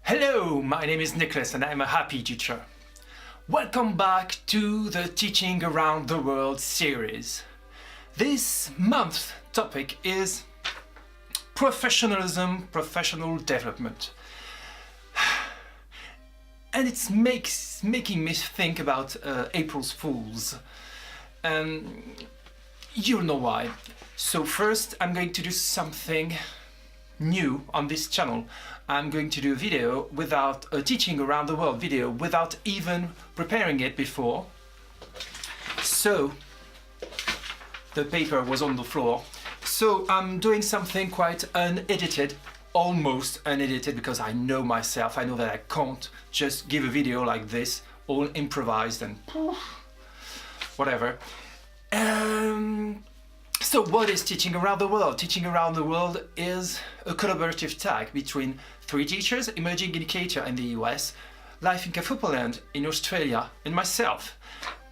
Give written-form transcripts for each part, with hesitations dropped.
Hello, my name is Nicholas and I'm a happy teacher. Welcome back to the Teaching Around the World series. This month's topic is professionalism, professional development. And it's making me think about April's Fools. And you'll know why. So first I'm going to do something new on this channel. I'm going to do a video without a teaching around the world video, without even preparing it before. So the paper was on the floor. So I'm doing something quite unedited, almost unedited, because I know myself, I know that I can't just give a video like this, all improvised and whatever. So what is Teaching Around the World? Teaching Around the World is a collaborative tag between 3 teachers, Emerging Educator in the US, Life in Kafupaland in Australia, and myself.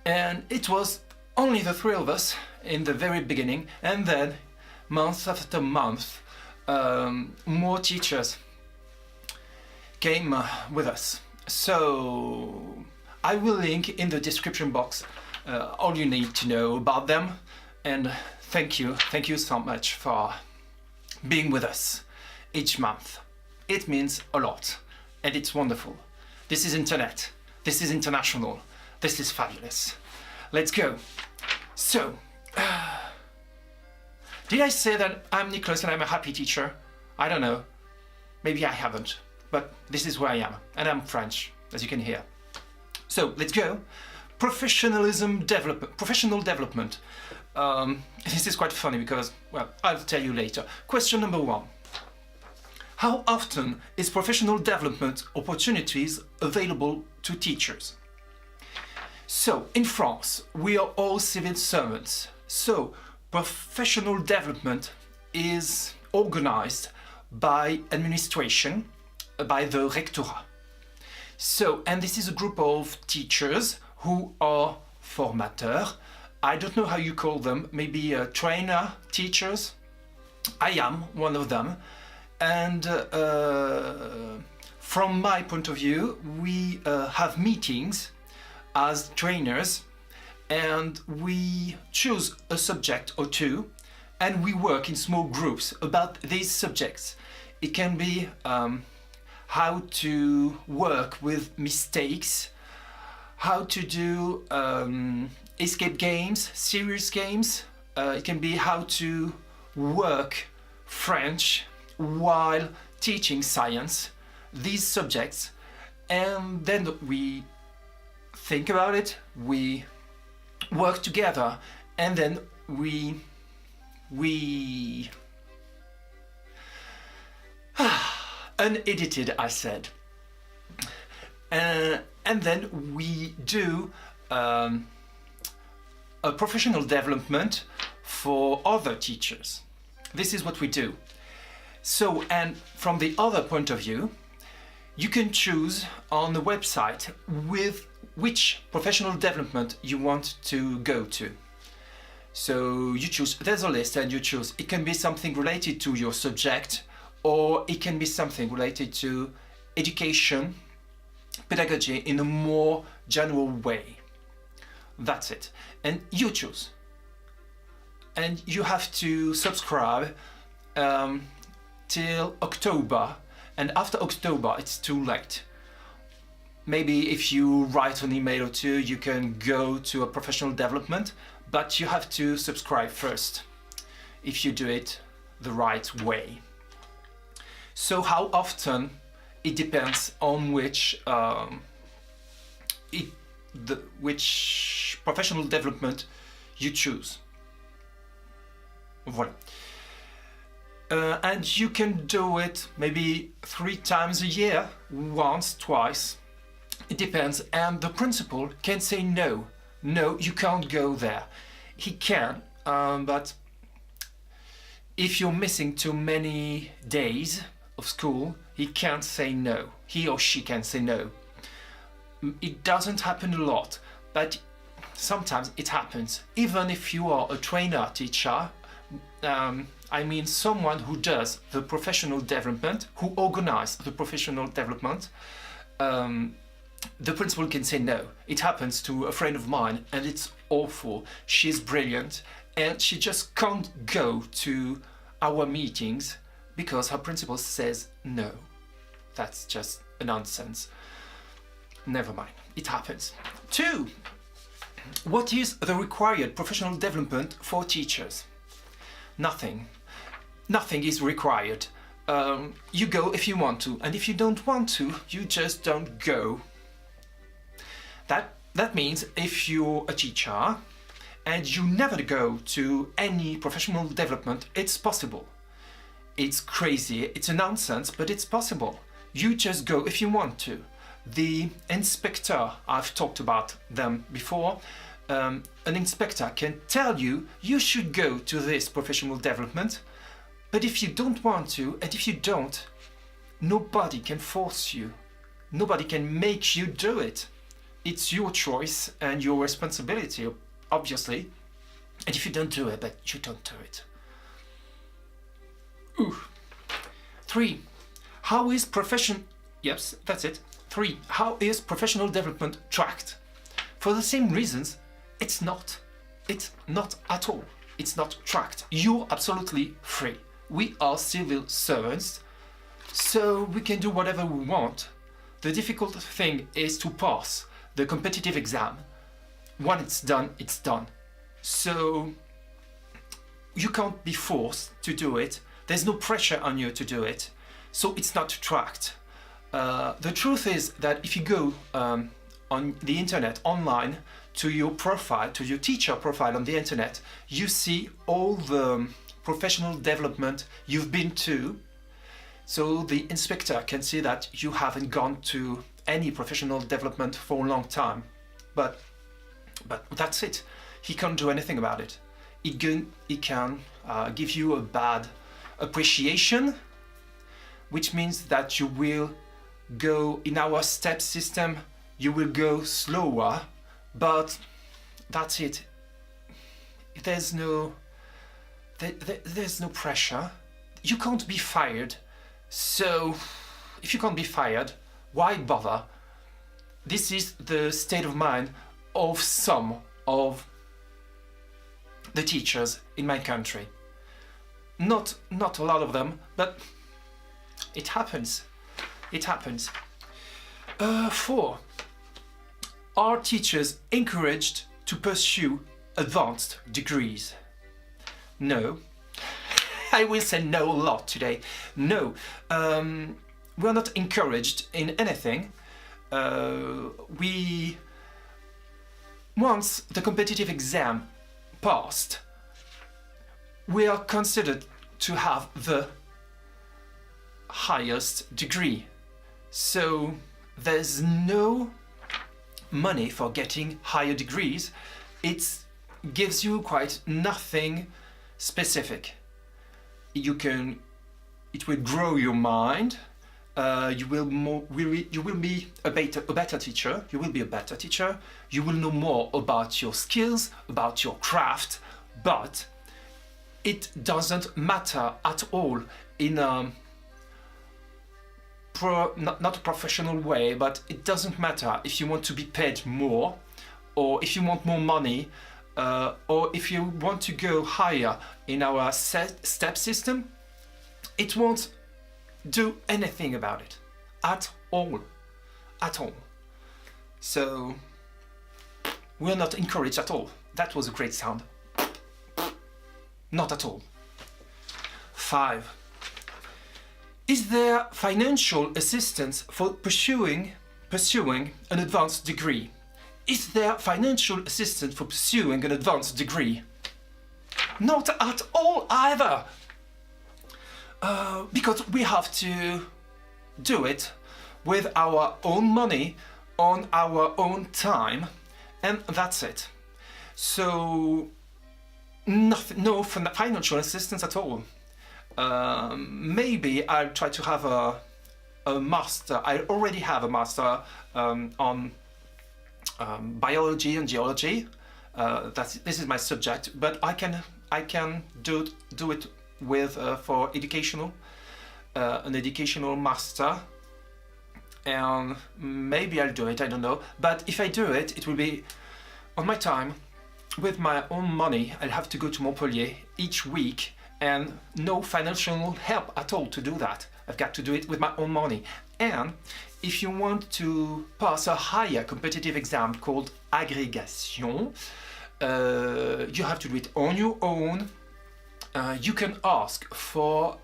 And it was only the 3 of us in the very beginning, and then month after month more teachers came with us. So I will link in the description box all you need to know about them. And thank you so much for being with us each month. It means a lot and it's wonderful. This is internet, this is international, this is fabulous. Let's go. So, did I say that I'm Nicholas and I'm a happy teacher? I don't know, maybe I haven't, but this is where I am, and I'm French, as you can hear. So, let's go. Professional development. This is quite funny because, well, I'll tell you later. Question number 1. How often is professional development opportunities available to teachers? So, in France, we are all civil servants. So, professional development is organized by administration, by the rectorat. So, and this is a group of teachers who are formateurs. I don't know how you call them, maybe trainer teachers. I am one of them. And from my point of view, we have meetings as trainers and we choose a subject or 2 and we work in small groups about these subjects. It can be how to work with mistakes, how to do escape games, serious games. It can be how to work French while teaching science, these subjects, and then we think about it, we work together, and then we unedited, I said. And then we do a professional development for other teachers. This is what we do. So, and from the other point of view, you can choose on the website with which professional development you want to go to. So you choose, there's a list and you choose. It can be something related to your subject, or it can be something related to education, pedagogy in a more general way. That's it. And you choose. And you have to subscribe till October. And after October, it's too late. Maybe if you write an email or 2, you can go to a professional development, but you have to subscribe first if you do it the right way. So how often? It depends on which professional development you choose. Voilà. And you can do it maybe 3 times a year, once, twice. It depends. And the principal can say no. No, you can't go there. He can, but if you're missing too many days of school, he can't say no. He or she can say no. It doesn't happen a lot, but sometimes it happens. Even if you are a trainer teacher, I mean someone who does the professional development, who organizes the professional development. The principal can say no. It happens to a friend of mine and it's awful. She's brilliant and she just can't go to our meetings because her principal says no. That's just a nonsense. Never mind, it happens. 2. What is the required professional development for teachers? Nothing. Nothing is required. You go if you want to, and if you don't want to, you just don't go. That means if you're a teacher and you never go to any professional development, it's possible. It's crazy, it's a nonsense, but it's possible. You just go if you want to. The inspector, I've talked about them before, an inspector can tell you you should go to this professional development, but if you don't want to, and if you don't, nobody can force you. Nobody can make you do it. It's your choice and your responsibility, obviously. And if you don't do it, but you don't do it. 3. How is Yes, that's it. 3. How is professional development tracked? For the same reasons, it's not. It's not at all. It's not tracked. You're absolutely free. We are civil servants, so we can do whatever we want. The difficult thing is to pass the competitive exam. When it's done, it's done. So you can't be forced to do it. There's no pressure on you to do it. So it's not tracked. The truth is that if you go on the internet, online, to your profile, to your teacher profile on the internet, you see all the professional development you've been to. So the inspector can see that you haven't gone to any professional development for a long time. But that's it. He can't do anything about it. He can give you a bad appreciation, which means that you will go in our step system, you will go slower, but that's it. There's no pressure. You can't be fired. So if you can't be fired, why bother? This is the state of mind of some of the teachers in my country. Not a lot of them, but it happens. It happens. 4. Are teachers encouraged to pursue advanced degrees? No. I will say no a lot today. No. We are not encouraged in anything. Once the competitive exam passed, we are considered to have the highest degree. So there's no money for getting higher degrees. It gives you quite nothing specific. It will grow your mind. You will be a better teacher. You will be a better teacher. You will know more about your skills, about your craft, but it doesn't matter at all in a not a professional way, but it doesn't matter if you want to be paid more, or if you want more money, or if you want to go higher in our step system. It won't do anything about it at all. So we're not encouraged at all. That was a great sound. Not at all. 5. Is there financial assistance for pursuing an advanced degree? Is there financial assistance for pursuing an advanced degree? Not at all either. Because we have to do it with our own money, on our own time, and that's it. So no financial assistance at all. Maybe I'll try to have a master. I already have a master on biology and geology. This is my subject, but I can do it with for educational, an educational master, and maybe I'll do it, I don't know. But if I do it, it will be on my time, with my own money. I'll have to go to Montpellier each week, and no financial help at all to do that. I've got to do it with my own money. And if you want to pass a higher competitive exam called agrégation, you have to do it on your own. You can ask for,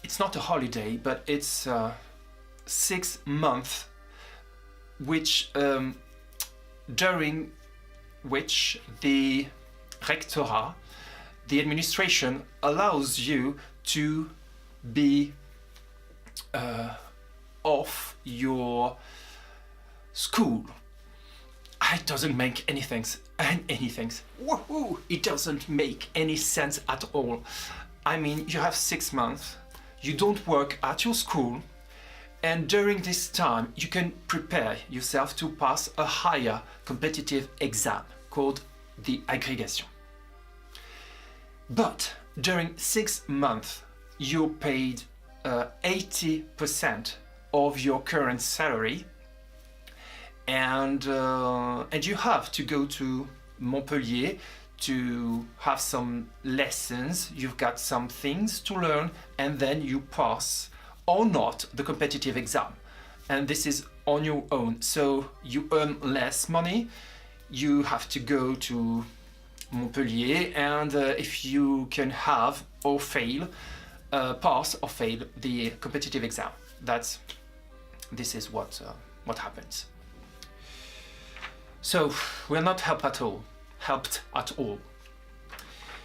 it's not a holiday, but it's 6 months, which during which the rectorat, the administration, allows you to be off your school. It doesn't make anything. Woohoo! It doesn't make any sense at all. I mean, you have 6 months, you don't work at your school, and during this time you can prepare yourself to pass a higher competitive exam called the agrégation. But during 6 months you're paid 80% of your current salary, and you have to go to Montpellier to have some lessons. You've got some things to learn, and then you pass or not the competitive exam, and this is on your own. So you earn less money, you have to go to Montpellier, and if you can have or fail, pass or fail the competitive exam, this is what happens. So we're not helped at all.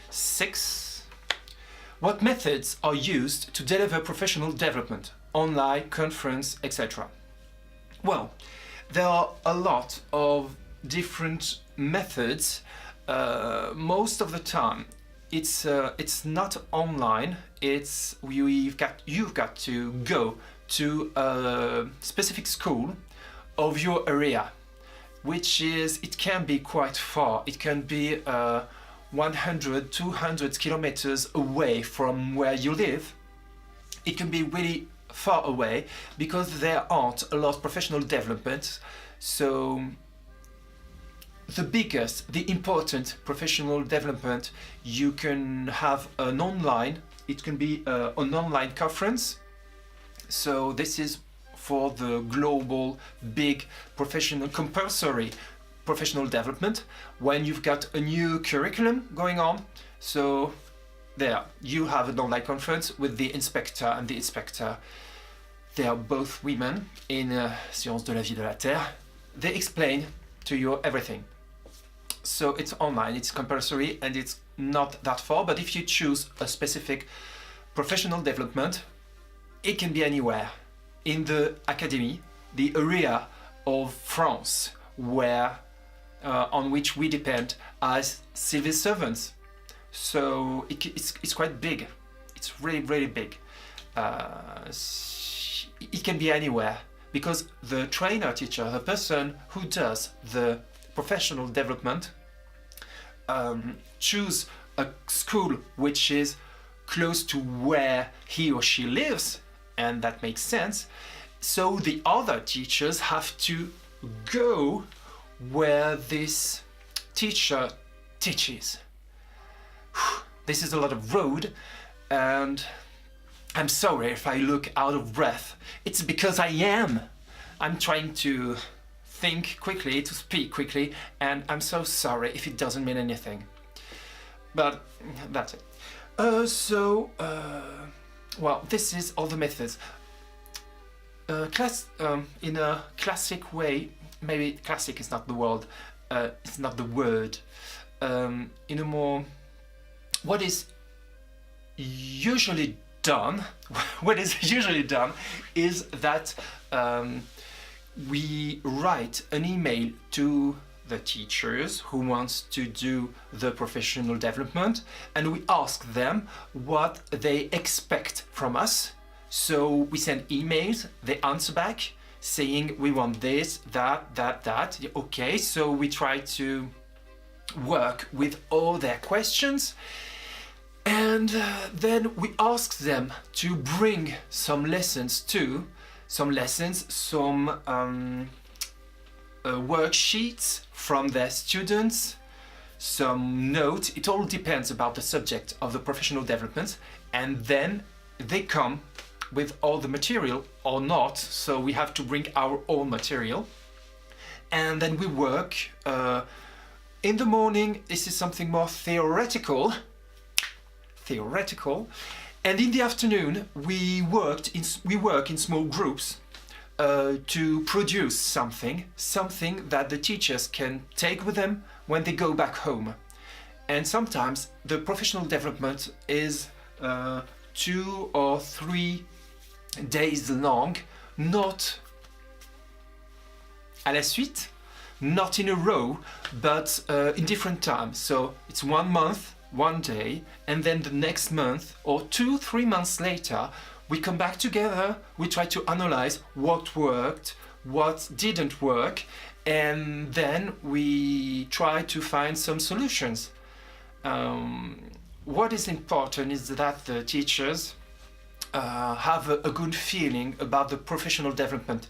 6. What methods are used to deliver professional development? Online, conference, etc. Well, there are a lot of different methods. Most of the time it's not online. You've got to go to a specific school of your area, which it can be quite far. It can be 100, 200 kilometers away from where you live. It can be really far away because there aren't a lot of professional development. So the important professional development, you can have an online, it can be an online conference. So this is for the global big professional compulsory professional development, when you've got a new curriculum going on. So there you have an online conference with the inspector, and the inspector, they are both women in Sciences de la Vie de la Terre. They explain to you everything. So it's online, it's compulsory, and it's not that far. But if you choose a specific professional development, it can be anywhere in the academy, the area of France where on which we depend as civil servants. So it's quite big. It's really, really big. It can be anywhere because the trainer teacher, the person who does the professional development, choose a school which is close to where he or she lives, and that makes sense. So the other teachers have to go where this teacher teaches. This is a lot of road, and I'm sorry if I look out of breath. It's because I'm trying to think quickly, to speak quickly, and I'm so sorry if it doesn't mean anything. But that's it. Well, this is all the methods. In a classic way, maybe classic is not the word, it's not the word. In a more, what is usually done is that we write an email to the teachers who wants to do the professional development, and we ask them what they expect from us. So we send emails, they answer back saying we want this, that. Okay, so we try to work with all their questions, And then we asked them to bring some lessons too, some worksheets from their students, some notes. It all depends about the subject of the professional development, and then they come with all the material or not, so we have to bring our own material. And then we work. In the morning, this is something more theoretical, and in the afternoon we work in small groups to produce something that the teachers can take with them when they go back home. And sometimes the professional development is 2 or 3 days long, not à la suite, not in a row, but in different times. So it's 1 month, 1 day, and then the next month or 2-3 months later we come back together, we try to analyze what worked, what didn't work, and then we try to find some solutions. What is important is that the teachers have a good feeling about the professional development,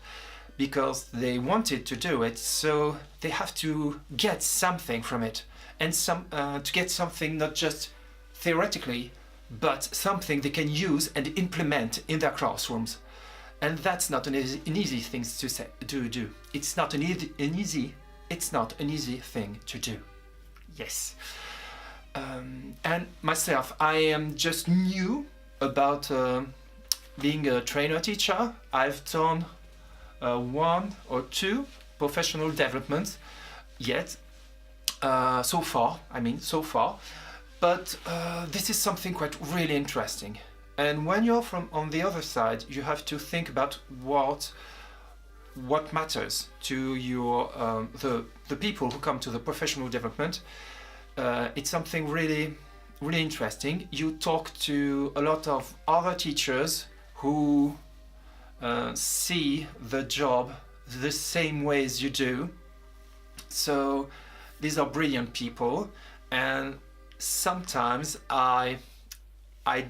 because they wanted to do it, so they have to get something from it, and to get something not just theoretically, but something they can use and implement in their classrooms. And that's not an easy thing to do. It's not an easy thing to do. Yes. And myself, I am just new about being a trainer teacher. I've done 1 or 2 professional developments yet, so far. But this is something quite really interesting. And when you're on the other side, you have to think about what matters to your the people who come to the professional development. It's something really interesting. You talk to a lot of other teachers who see the job the same way as you do. So these are brilliant people, and sometimes I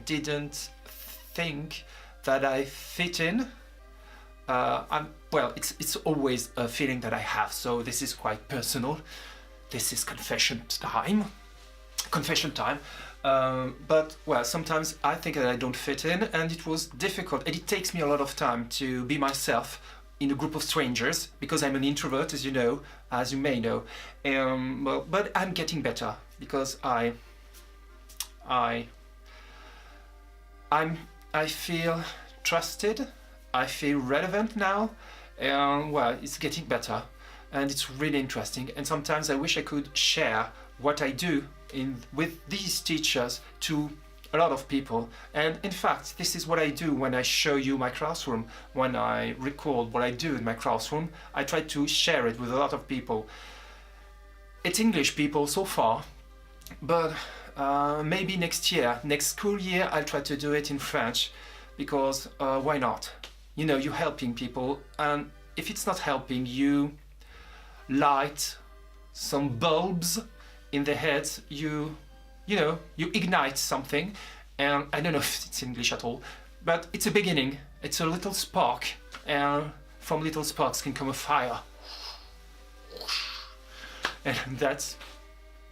didn't think that I fit in. Well, it's always a feeling that I have, so this is quite personal. This is confession time. But well, sometimes I think that I don't fit in, and it was difficult, and it takes me a lot of time to be myself in a group of strangers, because I'm an introvert, as you may know. Well, but I'm getting better, because I feel trusted, I feel relevant now, and well, it's getting better, and it's really interesting. And sometimes I wish I could share what I do with these teachers to a lot of people. And in fact, this is what I do when I show you my classroom. When I record what I do in my classroom, I try to share it with a lot of people. It's English people so far, but maybe next school year, I'll try to do it in French, because why not? You know, you're helping people, and if it's not helping, you light some bulbs in their heads, you ignite something. And I don't know if it's English at all, but it's a beginning. It's a little spark, and from little sparks can come a fire. And that's,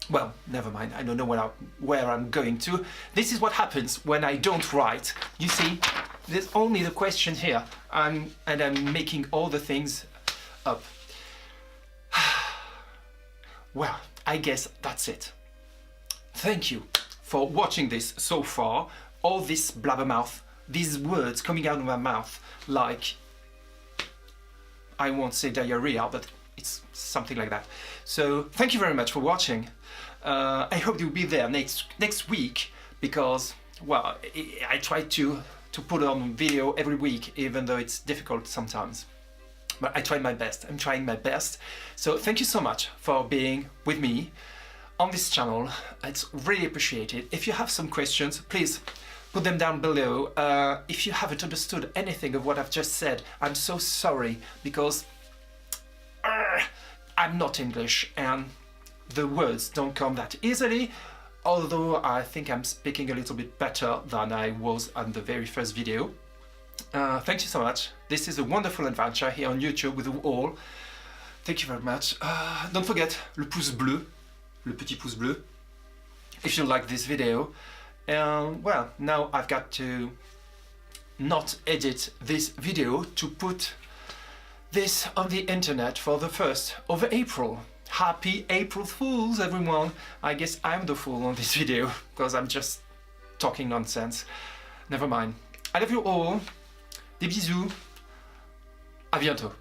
well, never mind. I don't know where I'm going to. This is what happens when I don't write. You see, there's only the question here, and I'm making all the things up. Well, I guess that's it. Thank you for watching this so far. All this blabbermouth, these words coming out of my mouth, like, I won't say diarrhea, but it's something like that. So thank you very much for watching. I hope you'll be there next week, because, well, I try to put on video every week, even though it's difficult sometimes. But I try my best. I'm trying my best. So thank you so much for being with me on this channel. It's really appreciated. If you have some questions, please put them down below. If you haven't understood anything of what I've just said, I'm so sorry, because I'm not English and the words don't come that easily. although I think I'm speaking a little bit better than I was on the very first video. Thank you so much. This is a wonderful adventure here on YouTube with you all. Thank you very much. Don't forget le pouce bleu, le petit pouce bleu, if you like this video. Well, now I've got to not edit this video to put this on the internet for the 1st of April. Happy April Fools, everyone! I guess I'm the fool on this video because I'm just talking nonsense. Never mind. I love you all. Des bisous. À bientôt.